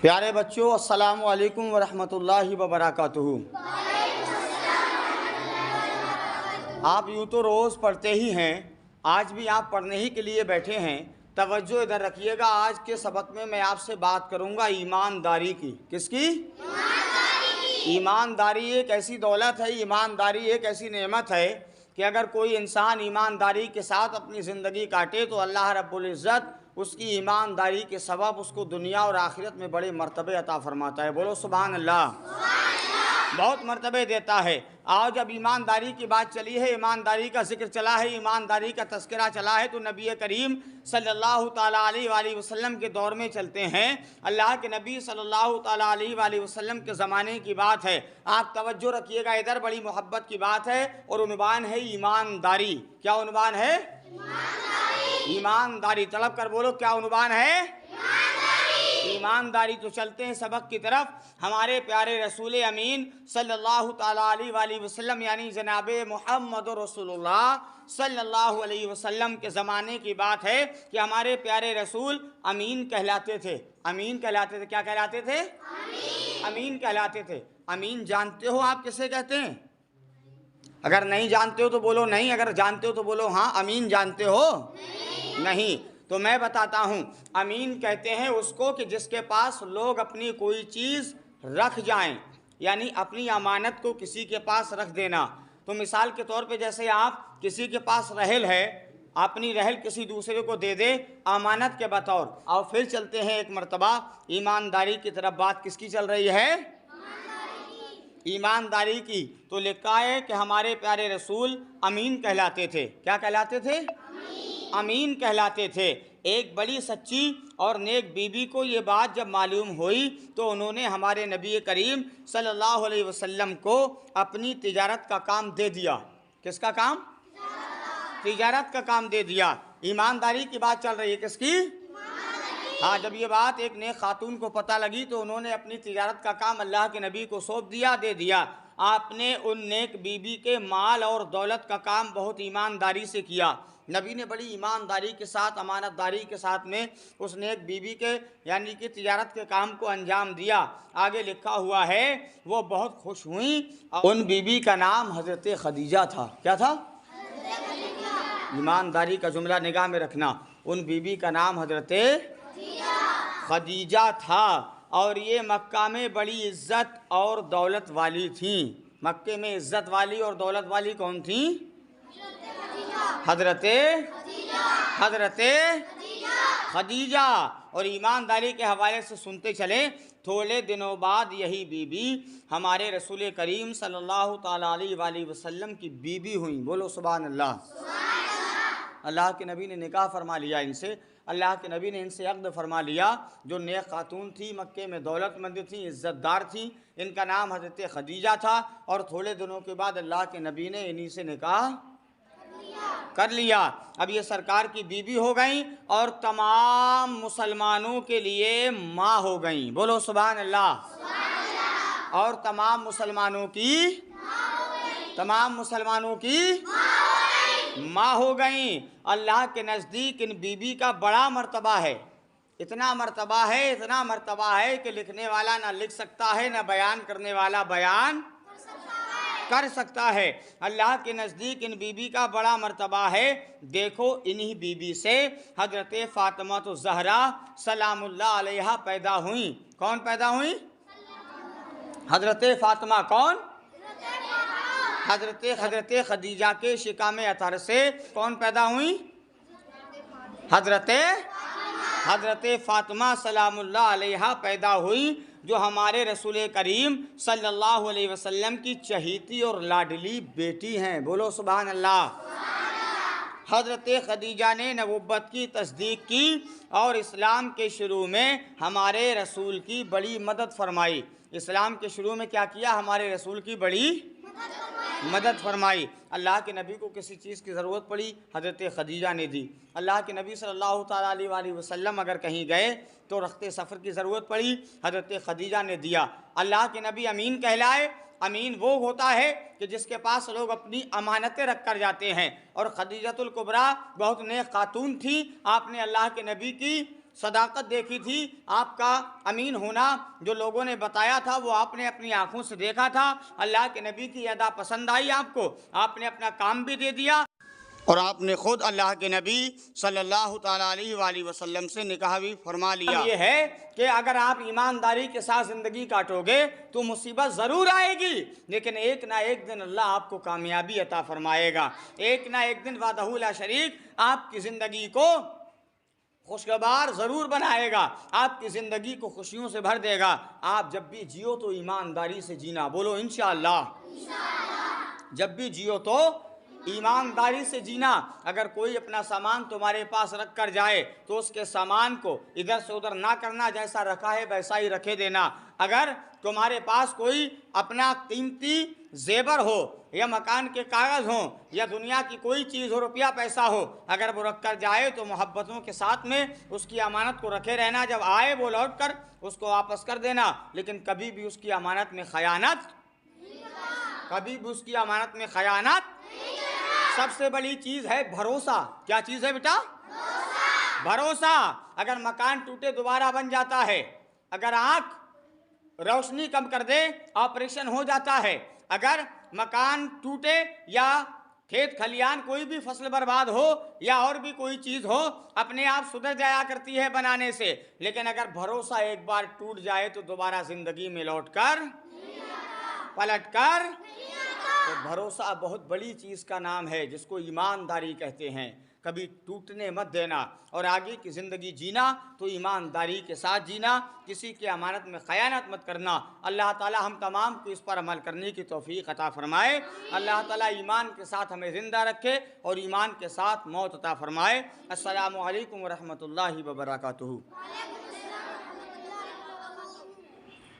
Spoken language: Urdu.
پیارے بچوں، السلام علیکم ورحمۃ اللہ وبرکاتہ۔ آپ یوں تو روز پڑھتے ہی ہیں، آج بھی آپ پڑھنے ہی کے لیے بیٹھے ہیں۔ توجہ ادھر رکھیے گا، آج کے سبق میں آپ سے بات کروں گا ایمانداری کی۔ کس کی؟ ایمانداری ایک ایسی دولت ہے، ایمانداری ایک ایسی نعمت ہے کہ اگر کوئی انسان ایمانداری کے ساتھ اپنی زندگی کاٹے تو اللہ رب العزت اس کی ایمانداری کے سبب اس کو دنیا اور آخرت میں بڑے مرتبے عطا فرماتا ہے۔ بولو سبحان اللہ۔ بہت مرتبے دیتا ہے۔ آج جب ایمانداری کی بات چلی ہے، ایمانداری کا ذکر چلا ہے، ایمانداری کا تذکرہ چلا ہے، تو نبی کریم صلی اللہ تعالیٰ علیہ وآلہ وسلم کے دور میں چلتے ہیں۔ اللہ کے نبی صلی اللہ تعالیٰ علیہ وآلہ وسلم کے زمانے کی بات ہے۔ آپ توجہ رکھیے گا، ادھر بڑی محبت کی بات ہے اور عنوان ہے ایمانداری۔ کیا عنوان ہے؟ ایمانداری۔ تڑپ کر بولو، کیا عنوان ہے؟ ایمانداری۔ تو چلتے ہیں سبق کی طرف۔ ہمارے پیارے رسول امین صلی اللہ تعالیٰ علیہ وآلہ وسلم یعنی جناب محمد رسول اللہ صلی اللہ علیہ وسلم کے زمانے کی بات ہے کہ ہمارے پیارے رسول امین کہلاتے تھے۔ امین کہلاتے تھے۔ کیا کہلاتے تھے؟ امین کہلاتے تھے۔ امین جانتے ہو آپ کسے کہتے ہیں؟ اگر نہیں جانتے ہو تو بولو نہیں، اگر جانتے ہو تو بولو ہاں۔ امین جانتے ہو؟ نہیں تو میں بتاتا ہوں۔ امین کہتے ہیں اس کو کہ جس کے پاس لوگ اپنی کوئی چیز رکھ جائیں، یعنی اپنی امانت کو کسی کے پاس رکھ دینا۔ تو مثال کے طور پہ جیسے آپ کسی کے پاس رحل ہے، اپنی رحل کسی دوسرے کو دے دے امانت کے بطور۔ اور پھر چلتے ہیں ایک مرتبہ ایمانداری کی طرف۔ بات کس کی چل رہی ہے؟ ایمانداری کی۔ تو لکھا ہے کہ ہمارے پیارے رسول امین کہلاتے تھے۔ کیا کہلاتے تھے؟ امین کہلاتے تھے۔ ایک بڑی سچی اور نیک بیوی کو یہ بات جب معلوم ہوئی تو انہوں نے ہمارے نبی کریم صلی اللہ علیہ وسلم کو اپنی تجارت کا کام دے دیا۔ کس کا کام؟ تجارت کا کام دے دیا۔ ایمانداری کی بات چل رہی ہے۔ کس کی؟ ہاں، جب یہ بات ایک نیک خاتون کو پتہ لگی تو انہوں نے اپنی تجارت کا کام اللہ کے نبی کو سونپ دیا، دے دیا۔ آپ نے ان نیک بیوی کے مال اور دولت کا کام بہت ایمانداری سے کیا۔ نبی نے بڑی ایمانداری کے ساتھ، امانت داری کے ساتھ میں اس نیک بیوی کے یعنی کہ تجارت کے کام کو انجام دیا۔ آگے لکھا ہوا ہے وہ بہت خوش ہوئیں۔ ان بیوی کا نام حضرت خدیجہ تھا۔ کیا تھا؟ ایمانداری کا جملہ نگاہ میں رکھنا۔ ان بیوی کا نام حضرت خدیجہ تھا، اور یہ مکہ میں بڑی عزت اور دولت والی تھیں۔ مکے میں عزت والی اور دولت والی کون تھیں؟ حضرت خدیجہ۔ اور ایمانداری کے حوالے سے سنتے چلیں، تھوڑے دنوں بعد یہی بی بی ہمارے رسول کریم صلی اللہ تعالیٰ علیہ وآلہ وسلم کی بیوی ہوئیں۔ بولو سبحان اللہ۔ اللہ کے نبی نے نکاح فرما لیا ان سے۔ اللہ کے نبی نے ان سے عقد فرما لیا۔ جو نیک خاتون تھی، مکے میں دولت مند تھی، عزت دار تھی، ان کا نام حضرت خدیجہ تھا۔ اور تھوڑے دنوں کے بعد اللہ کے نبی نے انہی سے نکاح کر لیا۔ اب یہ سرکار کی بیوی ہو گئیں اور تمام مسلمانوں کے لیے ماں ہو گئیں۔ بولو سبحان اللہ۔ اور تمام مسلمانوں کی ماں ہو گئیں۔ اللہ کے نزدیک ان بیوی کا بڑا مرتبہ ہے۔ اتنا مرتبہ ہے کہ لکھنے والا نہ لکھ سکتا ہے، نہ بیان کرنے والا بیان کر سکتا ہے۔ اللہ کے نزدیک ان بیوی کا بڑا مرتبہ ہے۔ دیکھو انہی بیوی سے حضرت فاطمہ الزہرا سلام اللہ علیہا پیدا ہوئیں۔ کون پیدا ہوئیں؟ حضرت فاطمہ۔ کون؟ حضرت خدیجہ کے شکام اطہر سے کون پیدا ہوئیں؟ حضرت فاطمہ سلام اللہ علیہا پیدا ہوئی، جو ہمارے رسول کریم صلی اللہ علیہ وسلم کی چہیتی اور لاڈلی بیٹی ہیں۔ بولو سبحان اللہ۔ حضرت خدیجہ نے نبوت کی تصدیق کی اور اسلام کے شروع میں ہمارے رسول کی بڑی مدد فرمائی۔ اسلام کے شروع میں کیا کیا؟ ہمارے رسول کی بڑی مدد فرمائی۔ اللہ کے نبی کو کسی چیز کی ضرورت پڑی، حضرت خدیجہ نے دی۔ اللہ کے نبی صلی اللہ تعالیٰ علیہ وآلہ وسلم اگر کہیں گئے تو رخت سفر کی ضرورت پڑی، حضرت خدیجہ نے دیا۔ اللہ کے نبی امین کہلائے۔ امین وہ ہوتا ہے کہ جس کے پاس لوگ اپنی امانتیں رکھ کر جاتے ہیں۔ اور خدیجۃ الکبریٰ بہت نیک خاتون تھی۔ آپ نے اللہ کے نبی کی صداقت دیکھی تھی، آپ کا امین ہونا جو لوگوں نے بتایا تھا وہ آپ نے اپنی آنکھوں سے دیکھا تھا، اللہ کے نبی کی ادا پسند آئی آپ کو، آپ نے اپنا کام بھی دے دیا اور آپ نے خود اللہ کے نبی صلی اللہ تعالیٰ علیہ وآلہ وسلم سے نکاح بھی فرما لیا۔ یہ ہے کہ اگر آپ ایمانداری کے ساتھ زندگی کاٹو گے تو مصیبت ضرور آئے گی، لیکن ایک نہ ایک دن اللہ آپ کو کامیابی عطا فرمائے گا، ایک نہ ایک دن وحدہ لا شریک آپ کی زندگی کو خوشگوار ضرور بنائے گا، آپ کی زندگی کو خوشیوں سے بھر دے گا۔ آپ جب بھی جیو تو ایمانداری سے جینا، بولو انشاءاللہ۔ جب بھی جیو تو ایمانداری سے جینا۔ اگر کوئی اپنا سامان تمہارے پاس رکھ کر جائے تو اس کے سامان کو ادھر سے ادھر نہ کرنا، جیسا رکھا ہے ویسا ہی رکھے دینا۔ اگر تمہارے پاس کوئی اپنا قیمتی زیور ہو یا مکان کے کاغذ ہوں یا دنیا کی کوئی چیز ہو، روپیہ پیسہ ہو، اگر وہ رکھ کر جائے تو محبتوں کے ساتھ میں اس کی امانت کو رکھے رہنا، جب آئے وہ لوٹ کر اس کو واپس کر دینا، لیکن کبھی بھی اس کی امانت میں خیانت، کبھی بھی اس کی امانت میں خیانت۔ سب سے بڑی چیز ہے بھروسہ۔ کیا چیز ہے بیٹا؟ بھروسہ۔ اگر مکان ٹوٹے دوبارہ بن جاتا ہے، اگر آنکھ روشنی کم کر دے آپریشن ہو جاتا ہے، اگر مکان ٹوٹے یا کھیت کھلیان کوئی بھی فصل برباد ہو یا اور بھی کوئی چیز ہو، اپنے آپ سدھر جایا کرتی ہے بنانے سے، لیکن اگر بھروسہ ایک بار ٹوٹ جائے تو دوبارہ زندگی میں لوٹ کر پلٹ کر، تو بھروسہ بہت بڑی چیز کا نام ہے جس کو ایمانداری کہتے ہیں۔ کبھی ٹوٹنے مت دینا اور آگے کی زندگی جینا تو ایمانداری کے ساتھ جینا، کسی کی امانت میں خیانت مت کرنا۔ اللہ تعالی ہم تمام کو اس پر عمل کرنے کی توفیق عطا فرمائے۔ اللہ تعالی ایمان کے ساتھ ہمیں زندہ رکھے اور ایمان کے ساتھ موت عطا فرمائے۔ السلام علیکم ورحمۃ اللہ وبرکاتہ۔